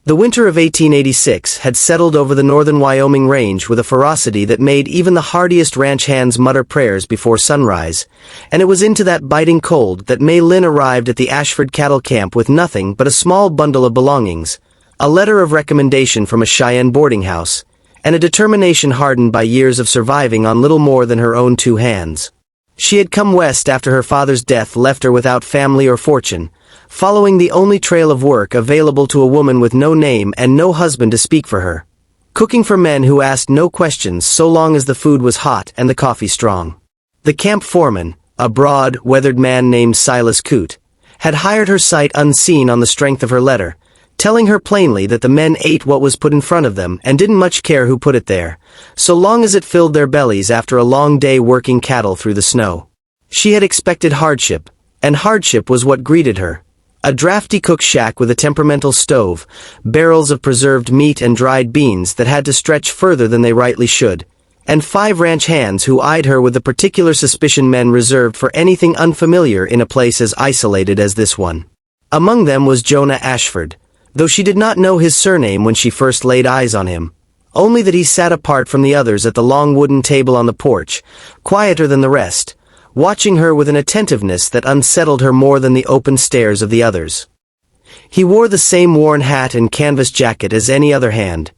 The winter of 1886 had settled over the northern Wyoming range with a ferocity that made even the hardiest ranch hands mutter prayers before sunrise, and it was into that biting cold that May Lynn arrived at the Ashford cattle camp with nothing but a small bundle of belongings, a letter of recommendation from a Cheyenne boarding house, and a determination hardened by years of surviving on little more than her own two hands. She had come west after her father's death left her without family or fortune, following the only trail of work available to a woman with no name and no husband to speak for her. Cooking for men who asked no questions so long as the food was hot and the coffee strong. The camp foreman, a broad, weathered man named Silas Coote, had hired her sight unseen on the strength of her letter, telling her plainly that the men ate what was put in front of them and didn't much care who put it there, so long as it filled their bellies after a long day working cattle through the snow. She had expected hardship, and hardship was what greeted her. A drafty cook shack with a temperamental stove, barrels of preserved meat and dried beans that had to stretch further than they rightly should, and 5 ranch hands who eyed her with the particular suspicion men reserved for anything unfamiliar in a place as isolated as this one. Among them was Jonah Ashford, though she did not know his surname when she first laid eyes on him, only that he sat apart from the others at the long wooden table on the porch, quieter than the rest, watching her with an attentiveness that unsettled her more than the open stares of the others. He wore the same worn hat and canvas jacket as any other hand,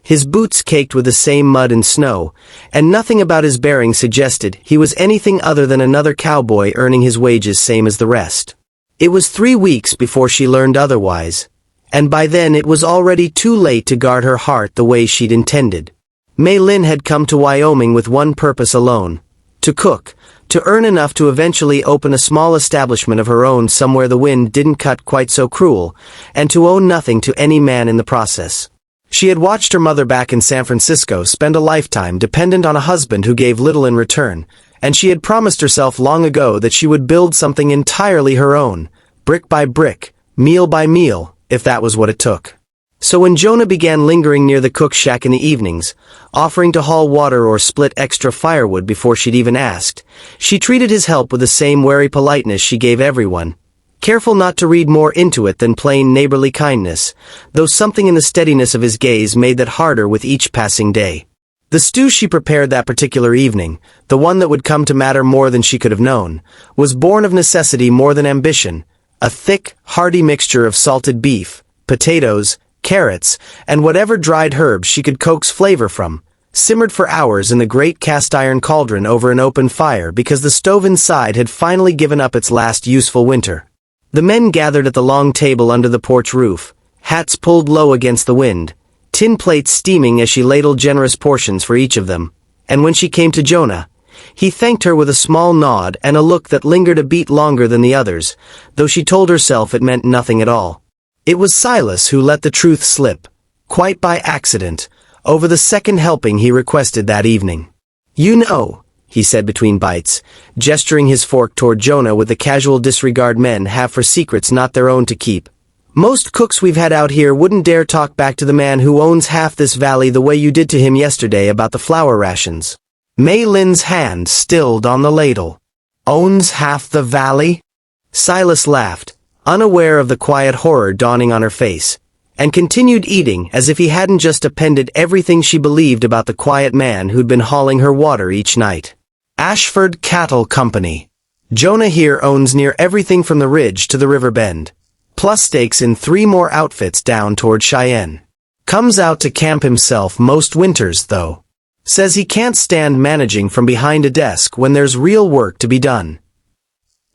his boots caked with the same mud and snow, and nothing about his bearing suggested he was anything other than another cowboy earning his wages same as the rest. It was 3 weeks before she learned otherwise, and by then it was already too late to guard her heart the way she'd intended. May Lynn had come to Wyoming with one purpose alone: to cook, to earn enough to eventually open a small establishment of her own somewhere the wind didn't cut quite so cruel, and to owe nothing to any man in the process. She had watched her mother back in San Francisco spend a lifetime dependent on a husband who gave little in return, and she had promised herself long ago that she would build something entirely her own, brick by brick, meal by meal, if that was what it took. So when Jonah began lingering near the cook shack in the evenings, offering to haul water or split extra firewood before she'd even asked, she treated his help with the same wary politeness she gave everyone, careful not to read more into it than plain neighborly kindness, though something in the steadiness of his gaze made that harder with each passing day. The stew she prepared that particular evening, the one that would come to matter more than she could have known, was born of necessity more than ambition, a thick, hearty mixture of salted beef, potatoes, carrots, and whatever dried herbs she could coax flavor from, simmered for hours in the great cast-iron cauldron over an open fire because the stove inside had finally given up its last useful winter. The men gathered at the long table under the porch roof, hats pulled low against the wind, tin plates steaming as she ladled generous portions for each of them, and when she came to Jonah, he thanked her with a small nod and a look that lingered a beat longer than the others, though she told herself it meant nothing at all. It was Silas who let the truth slip, quite by accident, over the second helping he requested that evening. "You know," he said between bites, gesturing his fork toward Jonah with the casual disregard men have for secrets not their own to keep, "most cooks we've had out here wouldn't dare talk back to the man who owns half this valley the way you did to him yesterday about the flour rations." May Lynn's hand stilled on the ladle. "Owns half the valley?" Silas laughed, unaware of the quiet horror dawning on her face, and continued eating as if he hadn't just appended everything she believed about the quiet man who'd been hauling her water each night. "Ashford Cattle Company. Jonah here owns near everything from the ridge to the river bend, plus stakes in 3 more outfits down toward Cheyenne. Comes out to camp himself most winters, though. Says he can't stand managing from behind a desk when there's real work to be done."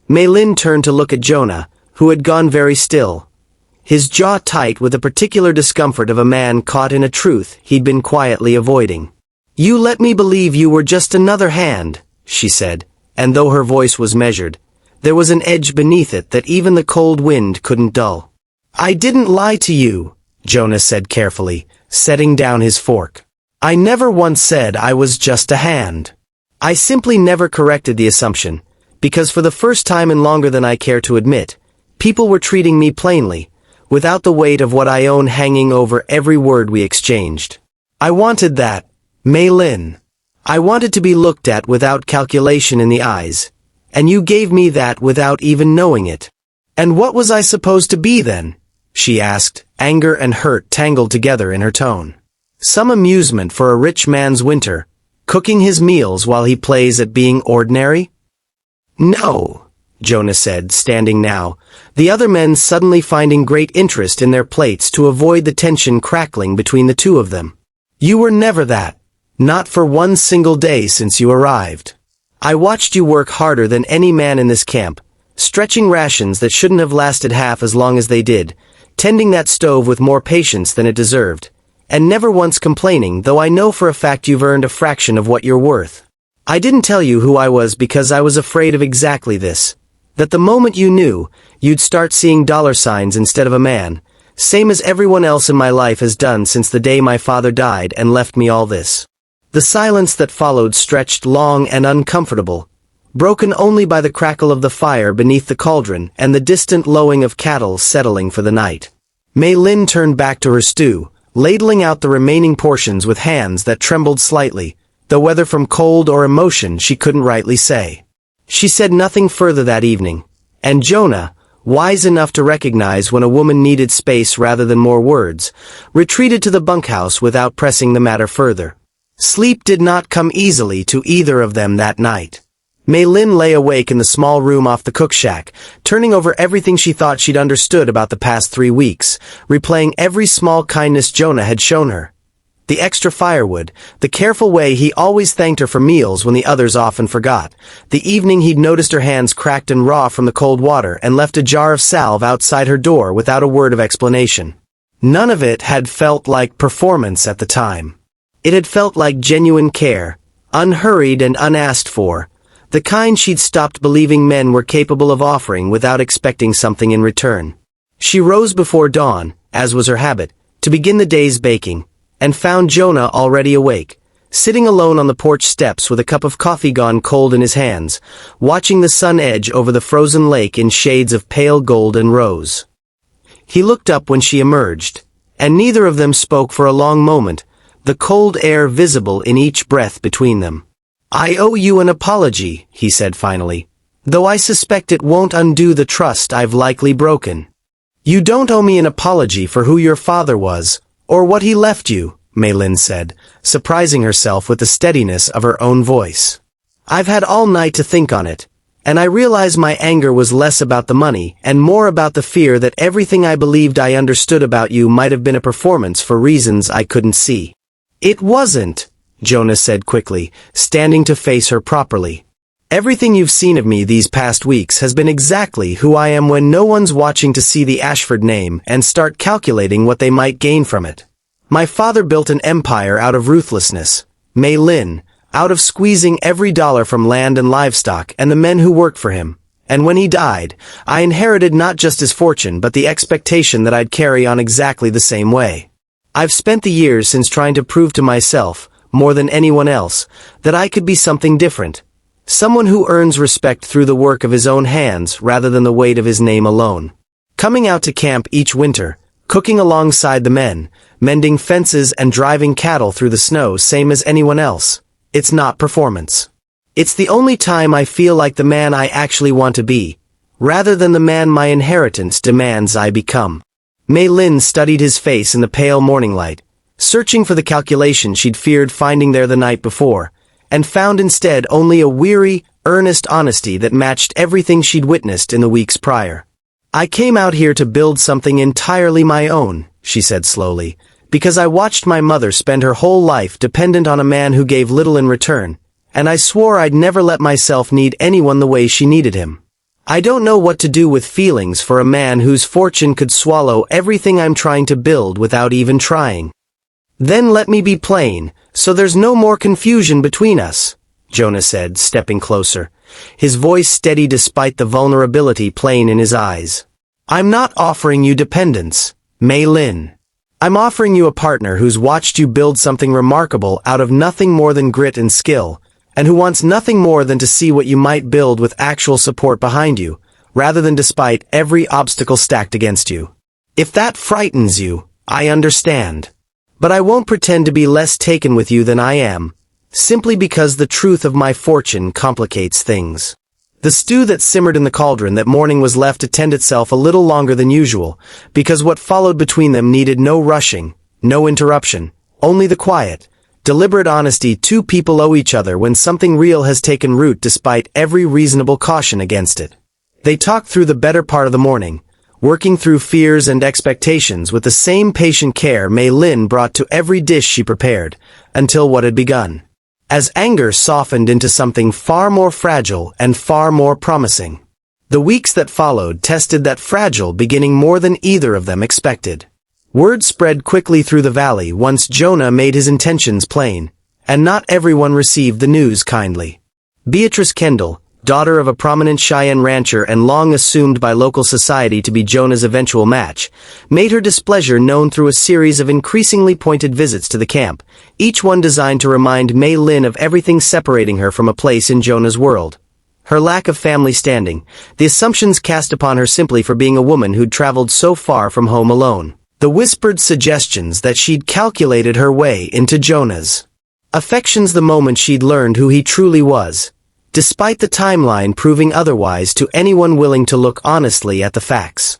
May Lynn turned to look at Jonah, who had gone very still, his jaw tight with the particular discomfort of a man caught in a truth he'd been quietly avoiding. "You let me believe you were just another hand," she said, and though her voice was measured, there was an edge beneath it that even the cold wind couldn't dull. "I didn't lie to you," Jonah said carefully, setting down his fork. "I never once said I was just a hand. I simply never corrected the assumption, because for the first time in longer than I care to admit, people were treating me plainly, without the weight of what I own hanging over every word we exchanged. I wanted that, May Lynn. I wanted to be looked at without calculation in the eyes, and you gave me that without even knowing it. And what was I supposed to be then? she asked, anger and hurt tangled together in her tone. Some amusement for a rich man's winter, cooking his meals while he plays at being ordinary? No, Jonah said, standing now, the other men suddenly finding great interest in their plates to avoid the tension crackling between the two of them. You were never that. Not for one single day since you arrived. I watched you work harder than any man in this camp, stretching rations that shouldn't have lasted half as long as they did, tending that stove with more patience than it deserved, and never once complaining, though I know for a fact you've earned a fraction of what you're worth. I didn't tell you who I was because I was afraid of exactly this, that the moment you knew, you'd start seeing dollar signs instead of a man, same as everyone else in my life has done since the day my father died and left me all this. The silence that followed stretched long and uncomfortable, broken only by the crackle of the fire beneath the cauldron and the distant lowing of cattle settling for the night. Mei Lin turned back to her stew, ladling out the remaining portions with hands that trembled slightly, though whether from cold or emotion she couldn't rightly say. She said nothing further that evening, and Jonah, wise enough to recognize when a woman needed space rather than more words, retreated to the bunkhouse without pressing the matter further. Sleep did not come easily to either of them that night. Mei Lin lay awake in the small room off the cook shack, turning over everything she thought she'd understood about the past 3 weeks, replaying every small kindness Jonah had shown her. The extra firewood, the careful way he always thanked her for meals when the others often forgot, the evening he'd noticed her hands cracked and raw from the cold water and left a jar of salve outside her door without a word of explanation. None of it had felt like performance at the time. It had felt like genuine care, unhurried and unasked for, the kind she'd stopped believing men were capable of offering without expecting something in return. She rose before dawn, as was her habit, to begin the day's baking, and found Jonah already awake, sitting alone on the porch steps with a cup of coffee gone cold in his hands, watching the sun edge over the frozen lake in shades of pale gold and rose. He looked up when she emerged, and neither of them spoke for a long moment, the cold air visible in each breath between them. I owe you an apology, he said finally, though I suspect it won't undo the trust I've likely broken. You don't owe me an apology for who your father was, or what he left you, Mei Lin said, surprising herself with the steadiness of her own voice. I've had all night to think on it, and I realize my anger was less about the money and more about the fear that everything I believed I understood about you might have been a performance for reasons I couldn't see. It wasn't, Jonah said quickly, standing to face her properly. Everything you've seen of me these past weeks has been exactly who I am when no one's watching to see the Ashford name and start calculating what they might gain from it. My father built an empire out of ruthlessness, Mei Lin, out of squeezing every dollar from land and livestock and the men who worked for him. And when he died, I inherited not just his fortune but the expectation that I'd carry on exactly the same way. I've spent the years since trying to prove to myself, more than anyone else, that I could be something different. Someone who earns respect through the work of his own hands rather than the weight of his name alone. Coming out to camp each winter, cooking alongside the men, mending fences and driving cattle through the snow same as anyone else. It's not performance. It's the only time I feel like the man I actually want to be, rather than the man my inheritance demands I become. Mei Lin studied his face in the pale morning light, searching for the calculation she'd feared finding there the night before, and found instead only a weary, earnest honesty that matched everything she'd witnessed in the weeks prior. I came out here to build something entirely my own, she said slowly, because I watched my mother spend her whole life dependent on a man who gave little in return, and I swore I'd never let myself need anyone the way she needed him. I don't know what to do with feelings for a man whose fortune could swallow everything I'm trying to build without even trying. Then let me be plain, so there's no more confusion between us, Jonah said, stepping closer, his voice steady despite the vulnerability plain in his eyes. I'm not offering you dependence, Mei Lin. I'm offering you a partner who's watched you build something remarkable out of nothing more than grit and skill, and who wants nothing more than to see what you might build with actual support behind you, rather than despite every obstacle stacked against you. If that frightens you, I understand. But I won't pretend to be less taken with you than I am, simply because the truth of my fortune complicates things. The stew that simmered in the cauldron that morning was left to tend itself a little longer than usual, because what followed between them needed no rushing, no interruption, only the quiet, deliberate honesty two people owe each other when something real has taken root despite every reasonable caution against it. They talked through the better part of the morning, working through fears and expectations with the same patient care Mei Lin brought to every dish she prepared, until what had begun. As anger softened into something far more fragile and far more promising. The weeks that followed tested that fragile beginning more than either of them expected. Word spread quickly through the valley once Jonah made his intentions plain, and not everyone received the news kindly. Beatrice Kendall, daughter of a prominent Cheyenne rancher and long assumed by local society to be Jonah's eventual match, made her displeasure known through a series of increasingly pointed visits to the camp, each one designed to remind Mei Lin of everything separating her from a place in Jonah's world. Her lack of family standing, the assumptions cast upon her simply for being a woman who'd traveled so far from home alone. The whispered suggestions that she'd calculated her way into Jonah's affections the moment she'd learned who he truly was, despite the timeline proving otherwise to anyone willing to look honestly at the facts.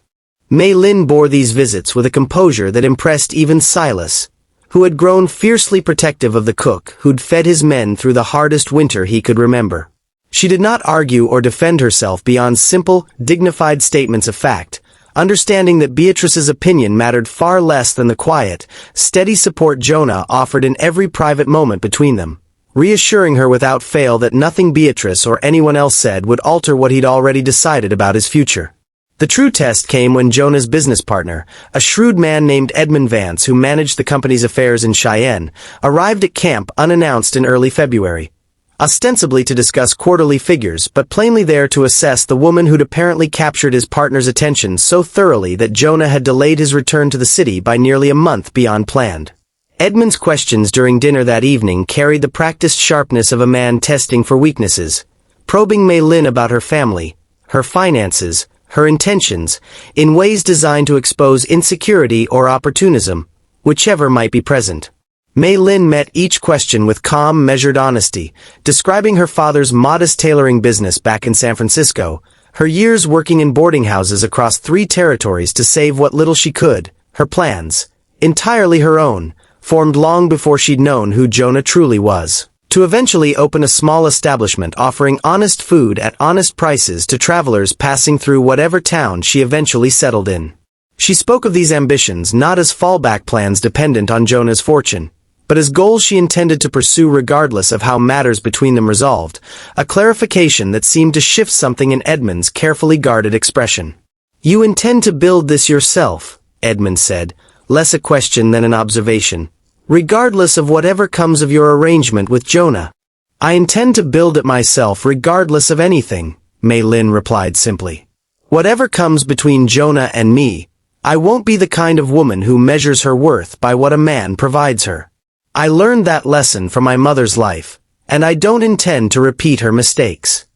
Mei Lin bore these visits with a composure that impressed even Silas, who had grown fiercely protective of the cook who'd fed his men through the hardest winter he could remember. She did not argue or defend herself beyond simple, dignified statements of fact, understanding that Beatrice's opinion mattered far less than the quiet, steady support Jonah offered in every private moment between them, reassuring her without fail that nothing Beatrice or anyone else said would alter what he'd already decided about his future. The true test came when Jonah's business partner, a shrewd man named Edmund Vance who managed the company's affairs in Cheyenne, arrived at camp unannounced in early February, ostensibly to discuss quarterly figures but plainly there to assess the woman who'd apparently captured his partner's attention so thoroughly that Jonah had delayed his return to the city by nearly a month beyond planned. Edmund's questions during dinner that evening carried the practiced sharpness of a man testing for weaknesses, probing Mei Lin about her family, her finances, her intentions, in ways designed to expose insecurity or opportunism, whichever might be present. Mei Lin met each question with calm, measured honesty, describing her father's modest tailoring business back in San Francisco, her years working in boarding houses across 3 territories to save what little she could, her plans, entirely her own, formed long before she'd known who Jonah truly was, to eventually open a small establishment offering honest food at honest prices to travelers passing through whatever town she eventually settled in. She spoke of these ambitions not as fallback plans dependent on Jonah's fortune, but as goals she intended to pursue regardless of how matters between them resolved, a clarification that seemed to shift something in Edmund's carefully guarded expression. "You intend to build this yourself," Edmund said, less a question than an observation, "regardless of whatever comes of your arrangement with Jonah." "I intend to build it myself regardless of anything," Mei Lin replied simply. "Whatever comes between Jonah and me, I won't be the kind of woman who measures her worth by what a man provides her. I learned that lesson from my mother's life, and I don't intend to repeat her mistakes."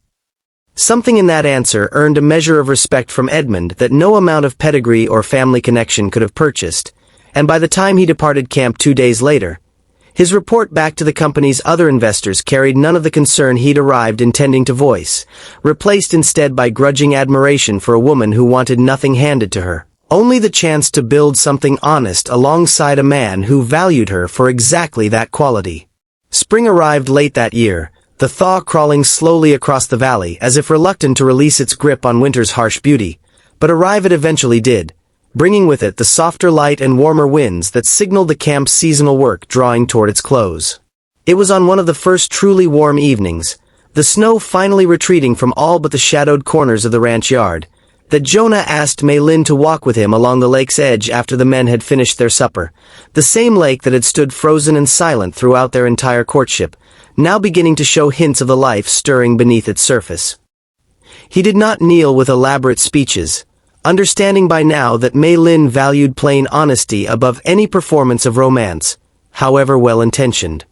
Something in that answer earned a measure of respect from Edmund that no amount of pedigree or family connection could have purchased, and by the time he departed camp 2 days later, his report back to the company's other investors carried none of the concern he'd arrived intending to voice, replaced instead by grudging admiration for a woman who wanted nothing handed to her. Only the chance to build something honest alongside a man who valued her for exactly that quality. Spring arrived late that year, the thaw crawling slowly across the valley as if reluctant to release its grip on winter's harsh beauty, but arrive it eventually did, bringing with it the softer light and warmer winds that signaled the camp's seasonal work drawing toward its close. It was on one of the first truly warm evenings, the snow finally retreating from all but the shadowed corners of the ranch yard, that Jonah asked Mei Lin to walk with him along the lake's edge after the men had finished their supper, the same lake that had stood frozen and silent throughout their entire courtship, now beginning to show hints of the life stirring beneath its surface. He did not kneel with elaborate speeches, understanding by now that Mei Lin valued plain honesty above any performance of romance, however well-intentioned.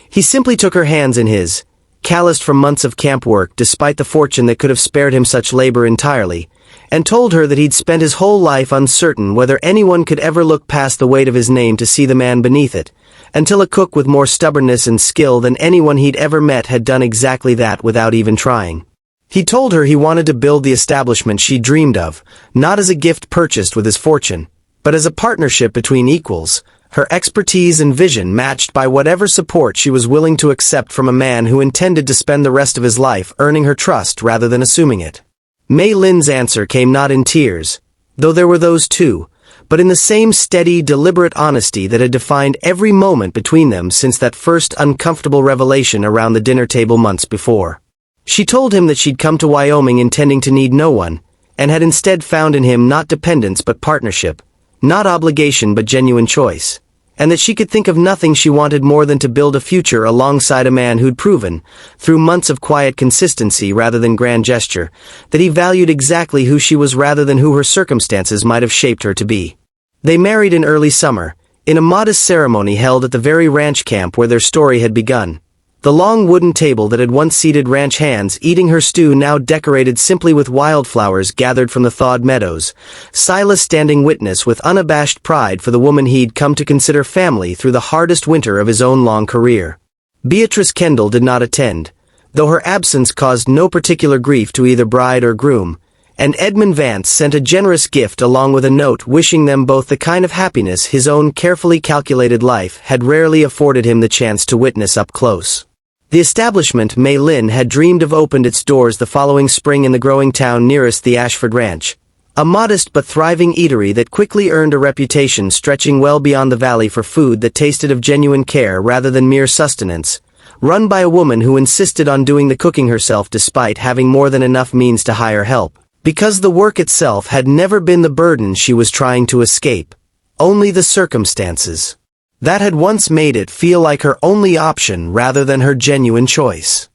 He simply took her hands in his, calloused from months of camp work despite the fortune that could have spared him such labor entirely, and told her that he'd spent his whole life uncertain whether anyone could ever look past the weight of his name to see the man beneath it, until a cook with more stubbornness and skill than anyone he'd ever met had done exactly that without even trying. He told her he wanted to build the establishment she dreamed of, not as a gift purchased with his fortune, but as a partnership between equals, her expertise and vision matched by whatever support she was willing to accept from a man who intended to spend the rest of his life earning her trust rather than assuming it. Mei Lin's answer came not in tears, though there were those too, but in the same steady, deliberate honesty that had defined every moment between them since that first uncomfortable revelation around the dinner table months before. She told him that she'd come to Wyoming intending to need no one, and had instead found in him not dependence but partnership, not obligation but genuine choice, and that she could think of nothing she wanted more than to build a future alongside a man who'd proven, through months of quiet consistency rather than grand gesture, that he valued exactly who she was rather than who her circumstances might have shaped her to be. They married in early summer, in a modest ceremony held at the very ranch camp where their story had begun. The long wooden table that had once seated ranch hands eating her stew now decorated simply with wildflowers gathered from the thawed meadows, Silas standing witness with unabashed pride for the woman he'd come to consider family through the hardest winter of his own long career. Beatrice Kendall did not attend, though her absence caused no particular grief to either bride or groom, and Edmund Vance sent a generous gift along with a note wishing them both the kind of happiness his own carefully calculated life had rarely afforded him the chance to witness up close. The establishment Mei Lin had dreamed of opened its doors the following spring in the growing town nearest the Ashford Ranch, a modest but thriving eatery that quickly earned a reputation stretching well beyond the valley for food that tasted of genuine care rather than mere sustenance, run by a woman who insisted on doing the cooking herself despite having more than enough means to hire help, because the work itself had never been the burden she was trying to escape, only the circumstances that had once made it feel like her only option rather than her genuine choice.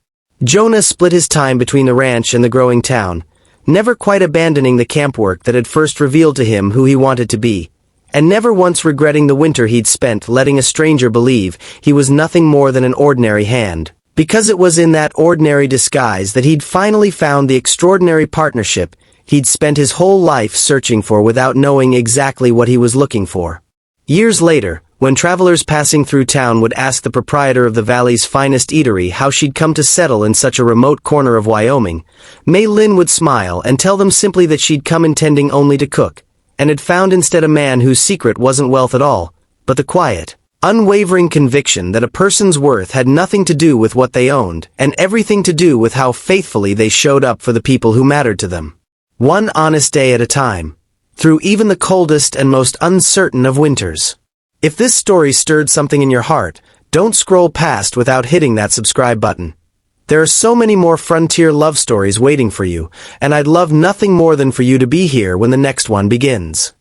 Jonah split his time between the ranch and the growing town, never quite abandoning the camp work that had first revealed to him who he wanted to be, and never once regretting the winter he'd spent letting a stranger believe he was nothing more than an ordinary hand, because it was in that ordinary disguise that he'd finally found the extraordinary partnership he'd spent his whole life searching for without knowing exactly what he was looking for. Years later, when travelers passing through town would ask the proprietor of the valley's finest eatery how she'd come to settle in such a remote corner of Wyoming, Mei Lin would smile and tell them simply that she'd come intending only to cook, and had found instead a man whose secret wasn't wealth at all, but the quiet, unwavering conviction that a person's worth had nothing to do with what they owned, and everything to do with how faithfully they showed up for the people who mattered to them. One honest day at a time, through even the coldest and most uncertain of winters. If this story stirred something in your heart, don't scroll past without hitting that subscribe button. There are so many more frontier love stories waiting for you, and I'd love nothing more than for you to be here when the next one begins.